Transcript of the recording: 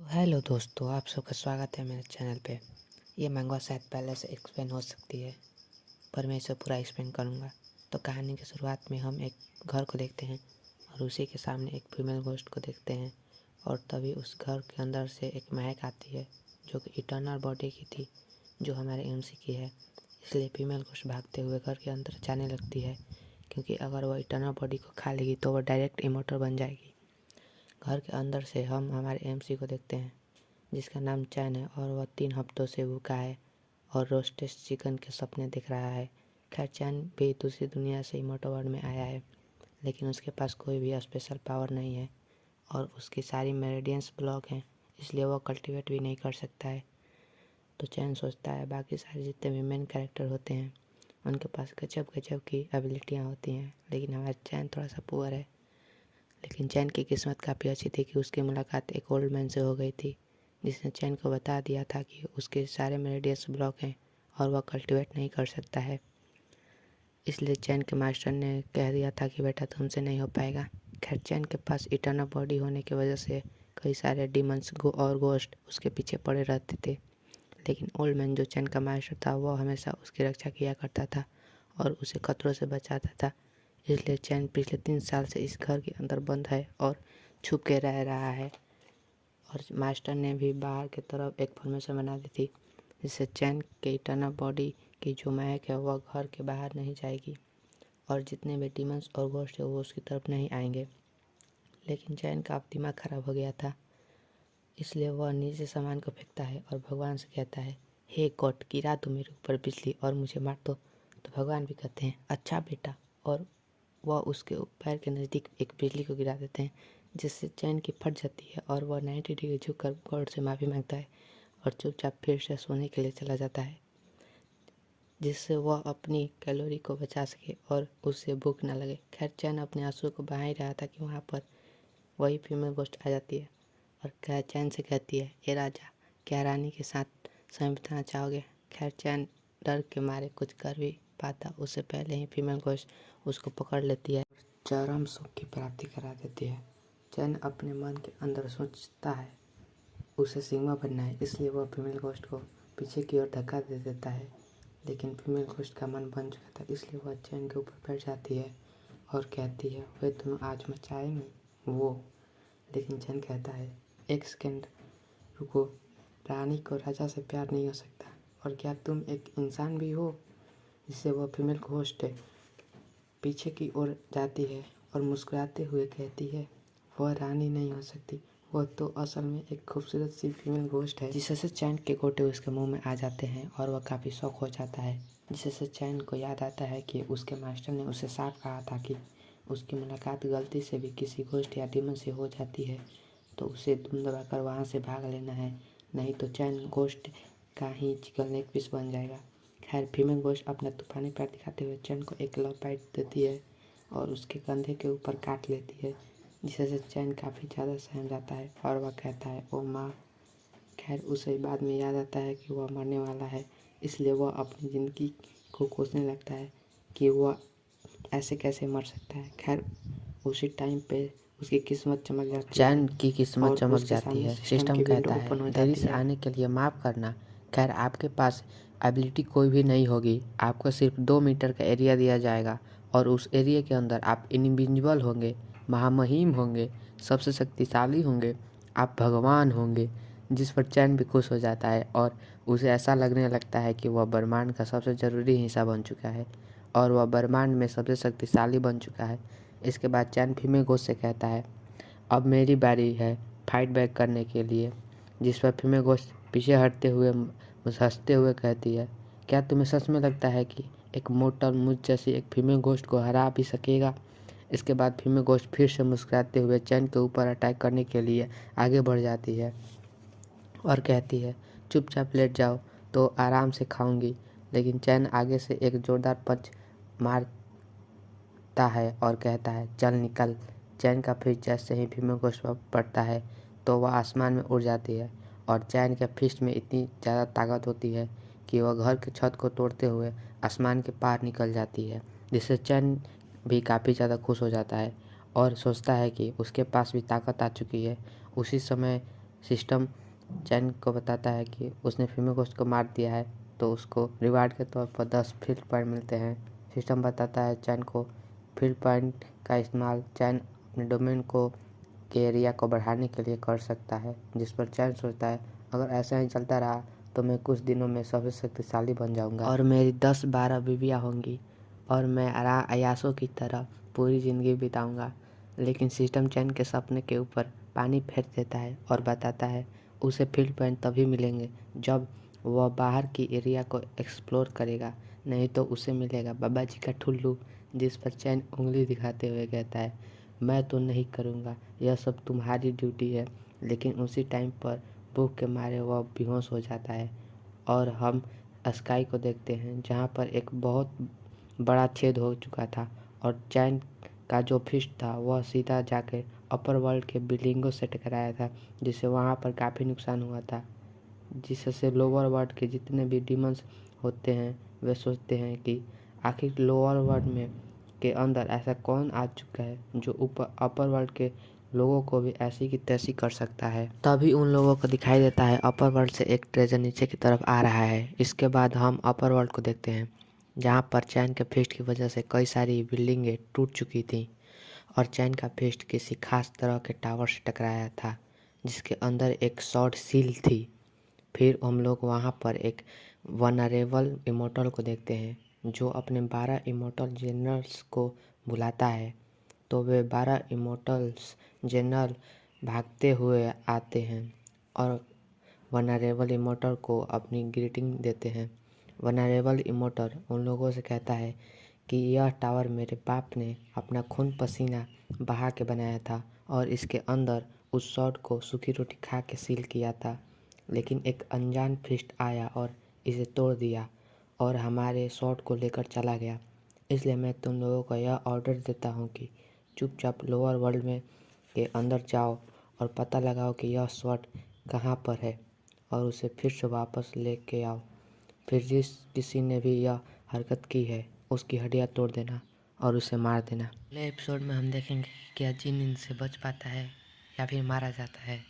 Hello दोस्तों, आप सबका स्वागत है मेरे चैनल पे। ये मंगवा शायद पहले से एक्सप्लेन हो सकती है, पर मैं इसे पूरा एक्सप्लेन करूँगा। तो कहानी की शुरुआत में हम एक घर को देखते हैं और उसी के सामने एक फीमेल घोस्ट को देखते हैं। और तभी उस घर के अंदर से एक महक आती है जो कि इटर्नल बॉडी की थी, जो हमारे एमसी की है। इसलिए फीमेल घोस्ट भागते हुए घर के अंदर जाने लगती है, क्योंकि अगर वह इटर्नल बॉडी को खा लेगी तो वह डायरेक्ट इमोर्टल बन जाएगी। घर के अंदर से हम हमारे एमसी को देखते हैं, जिसका नाम चैन है और वह 3 हफ्तों से भूखा है और रोस्टेड चिकन के सपने देख रहा है। खैर, चैन भी दूसरी दुनिया से इमोर्टल वर्ल्ड में आया है, लेकिन उसके पास कोई भी स्पेशल पावर नहीं है और उसकी सारी मेरिडियंस ब्लॉक हैं, इसलिए वह कल्टिवेट भी नहीं कर सकता है। तो चैन सोचता है बाकी सारे जितने भी मेन कैरेक्टर होते हैं उनके पास गजब गजब की एबिलिटियाँ होती हैं, लेकिन हमारा चैन थोड़ा सा पुअर है। लेकिन चैन की किस्मत काफ़ी अच्छी थी कि उसकी मुलाकात एक ओल्ड मैन से हो गई थी, जिसने चैन को बता दिया था कि उसके सारे मेरिडियस ब्लॉक हैं और वह कल्टिवेट नहीं कर सकता है। इसलिए चैन के मास्टर ने कह दिया था कि बेटा तुमसे नहीं हो पाएगा। खैर, चैन के पास इटर्नल बॉडी होने की वजह से कई सारे डीमंस और गोस्ट उसके पीछे पड़े रहते थे, लेकिन ओल्ड मैन जो चैन का मास्टर था वह हमेशा उसकी रक्षा किया करता था और उसे खतरों से बचाता था। इसलिए चैन पिछले 3 साल से इस घर के अंदर बंद है और छुप के रह रहा है। और मास्टर ने भी बाहर की तरफ एक फॉर्मेशन बना दी थी, जिससे चैन के इटर्नल बॉडी की जो महक है वह घर के बाहर नहीं जाएगी और जितने भी डीमंस और घोस्ट है वो उसकी तरफ नहीं आएंगे। लेकिन चैन का अब दिमाग खराब हो गया था, इसलिए वह नीचे सामान को फेंकता है और भगवान से कहता है, हे गॉड, गिरा दो मेरे ऊपर बिजली और मुझे मार दो। तो भगवान भी कहते हैं, अच्छा बेटा, और वह उसके पैर के नज़दीक एक बिजली को गिरा देते हैं, जिससे चैन की फट जाती है और वह 90 डिग्री झुककर गॉड से माफ़ी मांगता है और चुपचाप फिर से सोने के लिए चला जाता है, जिससे वह अपनी कैलोरी को बचा सके और उससे भूख न लगे। खैर, चैन अपने आंसू को बहा ही रहा था कि वहाँ पर वही फीमेल घोस्ट आ जाती है और चैन से कहती है, ए राजा, क्या रानी के साथ समय बिताना चाहोगे? खैर, चैन डर के मारे कुछ कर भी पाता उससे पहले ही फीमेल घोस्ट उसको पकड़ लेती है, चरम सुख की प्राप्ति करा देती है। चैन अपने मन के अंदर सोचता है उसे सिग्मा बनना है, इसलिए वह फीमेल घोस्ट को पीछे की ओर धक्का दे देता है, लेकिन फीमेल घोस्ट का मन बन चुका था, इसलिए वह चैन के ऊपर बैठ जाती है और कहती है, वे दोनों आज मचाएंगे वो। लेकिन चैन कहता है, एक सेकेंड रुको, रानी को राजा से प्यार नहीं हो सकता, और क्या तुम एक इंसान भी हो? जिससे वह फीमेल घोस्ट पीछे की ओर जाती है और मुस्कुराते हुए कहती है, वह रानी नहीं हो सकती, वह तो असल में एक खूबसूरत सी फीमेल घोस्ट है। जिससे चैन के गोटे उसके मुंह में आ जाते हैं और वह काफ़ी शौक हो जाता है, जिससे चैन को याद आता है कि उसके मास्टर ने उसे साफ कहा था कि उसकी मुलाकात गलती से भी किसी घोस्ट या डीमन से हो जाती है तो उसे धूम दबाकर वहाँ से भाग लेना है, नहीं तो चैन घोस्ट का ही चिकन लेग पीस बन जाएगा। खैर, फीमेल घोस्ट अपना तूफानी प्यार दिखाते हुए चैन को एक लव बाइट देती है और उसके कंधे के ऊपर काट लेती है, जिससे चैन काफ़ी ज़्यादा सहम जाता है और वह कहता है, ओ माँ। खैर, उसे बाद में याद आता है कि वह मरने वाला है, इसलिए वह अपनी ज़िंदगी को कोसने लगता है कि वह ऐसे कैसे मर सकता है। खैर, उसी टाइम पे उसकी किस्मत चमक जाती है, चैन की किस्मत चमक उसके जाती सामने है। सिस्टम सिस्टम की विंडो कहता है, ओपन हो देरी जाती से है। आने के लिए माफ़ करना। खैर, आपके पास एबिलिटी कोई भी नहीं होगी, आपको सिर्फ 2 मीटर का एरिया दिया जाएगा और उस एरिया के अंदर आप इनविजिबल होंगे, महामहिम होंगे, सबसे शक्तिशाली होंगे, आप भगवान होंगे। जिस पर चैन भी खुश हो जाता है और उसे ऐसा लगने लगता है कि वह ब्रह्मांड का सबसे ज़रूरी हिस्सा बन चुका है और वह ब्रह्मांड में सबसे शक्तिशाली बन चुका है। इसके बाद चैन फीमेल घोस्ट से कहता है, अब मेरी बारी है फाइट बैक करने के लिए। जिस पर फीमेल घोस्ट पीछे हटते हुए हंसते हुए कहती है, क्या तुम्हें सच में लगता है कि एक मोर्टल मुझ जैसी एक फीमेल घोस्ट को हरा भी सकेगा? इसके बाद फीमेल घोस्ट फिर से मुस्कुराते हुए चैन के ऊपर अटैक करने के लिए आगे बढ़ जाती है और कहती है, चुपचाप लेट जाओ तो आराम से खाऊंगी। लेकिन चैन आगे से एक जोरदार पंच मारता है और कहता है, चल निकल। चैन का फिस्ट जैसे ही फीमेल घोस्ट पर पड़ता है तो वह आसमान में उड़ जाती है और चैन के फिस्ट में इतनी ज़्यादा ताकत होती है कि वह घर की छत को तोड़ते हुए आसमान के पार निकल जाती है, जिससे चैन भी काफ़ी ज़्यादा खुश हो जाता है और सोचता है कि उसके पास भी ताकत आ चुकी है। उसी समय सिस्टम चैन को बताता है कि उसने फीमेल घोस्ट को मार दिया है, तो उसको रिवार्ड के तौर पर 10 फील्ड पॉइंट मिलते हैं। सिस्टम बताता है चैन को फील्ड पॉइंट का इस्तेमाल चैन अपने डोमेन को के एरिया को बढ़ाने के लिए कर सकता है, जिस पर चैन सोचता है अगर ऐसा ही चलता रहा तो मैं कुछ दिनों में सबसे शक्तिशाली बन जाऊंगा और मेरी 10-12 बीवियाँ होंगी और मैं अयासों की तरह पूरी ज़िंदगी बिताऊंगा। लेकिन सिस्टम चैन के सपने के ऊपर पानी फेर देता है और बताता है उसे फील्ड पॉइंट तभी मिलेंगे जब वह बाहर की एरिया को एक्सप्लोर करेगा, नहीं तो उसे मिलेगा बाबा जी का ठुल्लू, जिस पर चैन उंगली दिखाते हुए कहता है मैं तो नहीं करूँगा, यह सब तुम्हारी ड्यूटी है। लेकिन उसी टाइम पर भूख के मारे वह बेहोश हो जाता है और हम स्काई को देखते हैं जहाँ पर एक बहुत बड़ा छेद हो चुका था और चैन का जो फिस्ट था वह सीधा जाकर अपर वर्ल्ड के बिल्डिंगों से टकराया था, जिससे वहाँ पर काफ़ी नुकसान हुआ था, जिससे लोअर वर्ल्ड के जितने भी डीमंस होते हैं वे सोचते हैं कि आखिर लोअर वर्ल्ड में के अंदर ऐसा कौन आ चुका है जो ऊपर अपर वर्ल्ड के लोगों को भी ऐसी की तैसी कर सकता है। तभी उन लोगों को दिखाई देता है अपर वर्ल्ड से एक ट्रेजर नीचे की तरफ आ रहा है। इसके बाद हम अपर वर्ल्ड को देखते हैं जहाँ पर चैन के फिस्ट की वजह से कई सारी बिल्डिंगें टूट चुकी थीं और चैन का फिस्ट किसी खास तरह के टावर से टकराया था जिसके अंदर एक शॉर्ट सील थी। फिर हम लोग वहाँ पर एक वनरेबल इमोर्टल को देखते हैं जो अपने 12 इमोर्टल जनरल्स को बुलाता है, तो वे 12 इमोर्टल्स जनरल भागते हुए आते हैं और वनरेबल इमोर्टल को अपनी ग्रीटिंग देते हैं। वनरेबल इमोर्टल उन लोगों से कहता है कि यह टावर मेरे बाप ने अपना खून पसीना बहा के बनाया था और इसके अंदर उस शॉट को सूखी रोटी खा के सील किया था, लेकिन एक अनजान फिस्ट आया और इसे तोड़ दिया और हमारे शॉट को लेकर चला गया। इसलिए मैं तुम लोगों को यह ऑर्डर देता हूँ कि चुपचाप लोअर वर्ल्ड में के अंदर जाओ और पता लगाओ कि यह शॉट कहाँ पर है और उसे फिर से वापस लेके आओ। फिर जिस किसी ने भी यह हरकत की है उसकी हड्डियाँ तोड़ देना और उसे मार देना। अगले एपिसोड में हम देखेंगे कि क्या जिन इनसे बच पाता है या फिर मारा जाता है।